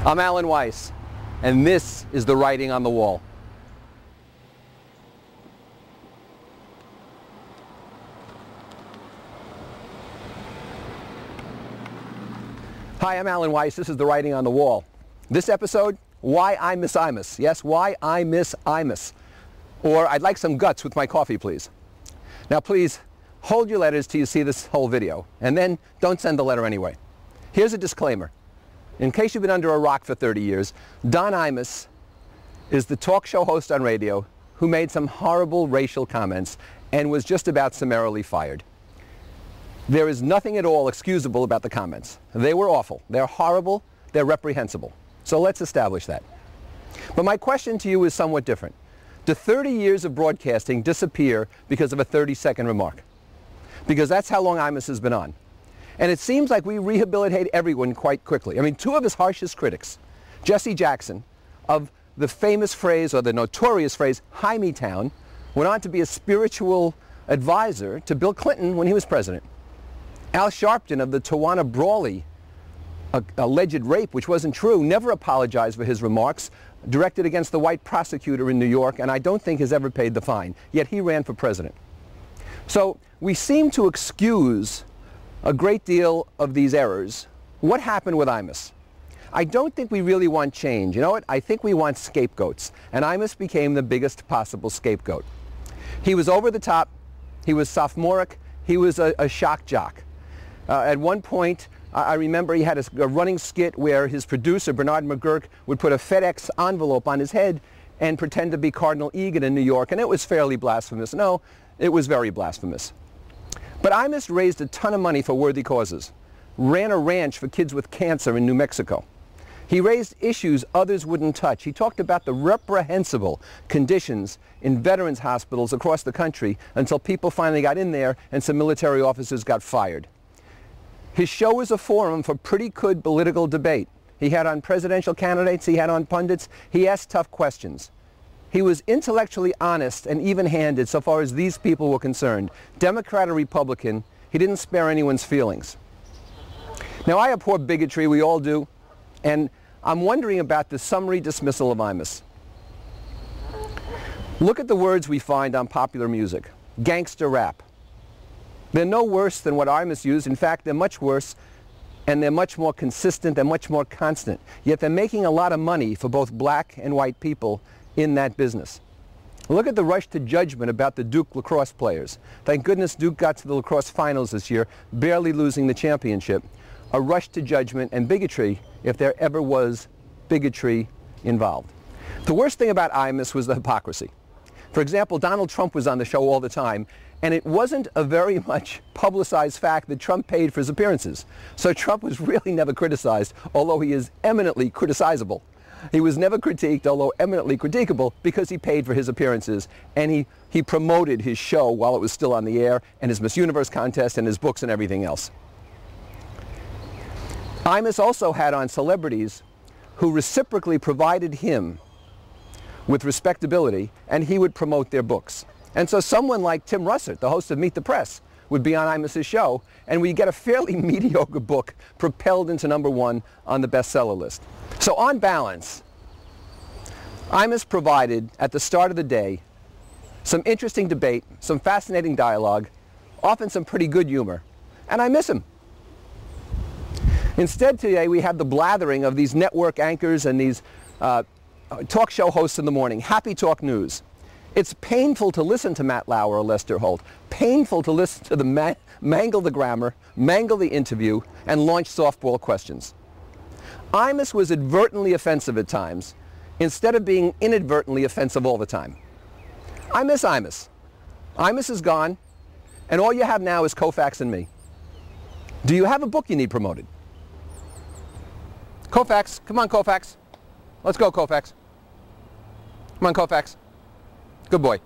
I'm Alan Weiss, and this is the writing on the wall. Hi, I'm Alan Weiss. This is the writing on the wall. This episode, why I miss Imus. Yes, why I miss Imus. Or I'd like some guts with my coffee, please. Now, please hold your letters till you see this whole video, and then don't send the letter anyway. Here's a disclaimer. In case you've been under a rock for 30 years, Don Imus is the talk show host on radio who made some horrible racial comments and was just about summarily fired. There is nothing at all excusable about the comments. They were awful. They're horrible. They're reprehensible. So let's establish that. But my question to you is somewhat different. Do 30 years of broadcasting disappear because of a 30-second remark? Because that's how long Imus has been on. And it seems like we rehabilitate everyone quite quickly. I mean, two of his harshest critics, Jesse Jackson, of the famous phrase, or the notorious phrase, Town, went on to be a spiritual advisor to Bill Clinton when he was president. Al Sharpton of the Tawana Brawley alleged rape, which wasn't true, never apologized for his remarks, directed against the white prosecutor in New York, and I don't think has ever paid the fine. Yet he ran for president. So we seem to excuse a great deal of these errors. What happened with Imus? I don't think we really want change. You know what? I think we want scapegoats. And Imus became the biggest possible scapegoat. He was over the top. He was sophomoric. He was a shock jock. At one point, I remember he had a running skit where his producer, Bernard McGurk, would put a FedEx envelope on his head and pretend to be Cardinal Egan in New York. And it was fairly blasphemous. No, it was very blasphemous. But Imus raised a ton of money for worthy causes, ran a ranch for kids with cancer in New Mexico. He raised issues others wouldn't touch. He talked about the reprehensible conditions in veterans hospitals across the country until people finally got in there and some military officers got fired. His show was a forum for pretty good political debate. He had on presidential candidates, he had on pundits, he asked tough questions. He was intellectually honest and even-handed so far as these people were concerned. Democrat or Republican, he didn't spare anyone's feelings. Now, I abhor bigotry, we all do, and I'm wondering about the summary dismissal of Imus. Look at the words we find on popular music. Gangster rap. They're no worse than what Imus used. In fact, they're much worse, and they're much more consistent, they're much more constant. Yet they're making a lot of money for both black and white people in that business. Look at the rush to judgment about the Duke lacrosse players. Thank goodness Duke got to the lacrosse finals this year, barely losing the championship. A rush to judgment and bigotry, if there ever was bigotry involved. The worst thing about Imus was the hypocrisy. For example, Donald Trump was on the show all the time, and it wasn't a very much publicized fact that Trump paid for his appearances. So Trump was really never criticized, although he is eminently criticizable. He was never critiqued, although eminently critiquable, because he paid for his appearances, and he promoted his show while it was still on the air, and his Miss Universe contest, and his books, and everything else. Imus also had on celebrities who reciprocally provided him with respectability, and he would promote their books. And so someone like Tim Russert, the host of Meet the Press, would be on Imus's show, and we get a fairly mediocre book propelled into #1 on the bestseller list. So on balance, Imus provided, at the start of the day, some interesting debate, some fascinating dialogue, often some pretty good humor, and I miss him. Instead today we have the blathering of these network anchors and these talk show hosts in the morning, happy talk news. It's painful to listen to Matt Lauer or Lester Holt, painful to listen to them mangle the grammar, mangle the interview, and launch softball questions. Imus was advertently offensive at times, instead of being inadvertently offensive all the time. I miss Imus. Imus is gone, and all you have now is Koufax and me. Do you have a book you need promoted? Koufax, come on Koufax. Let's go Koufax. Come on Koufax. Good boy.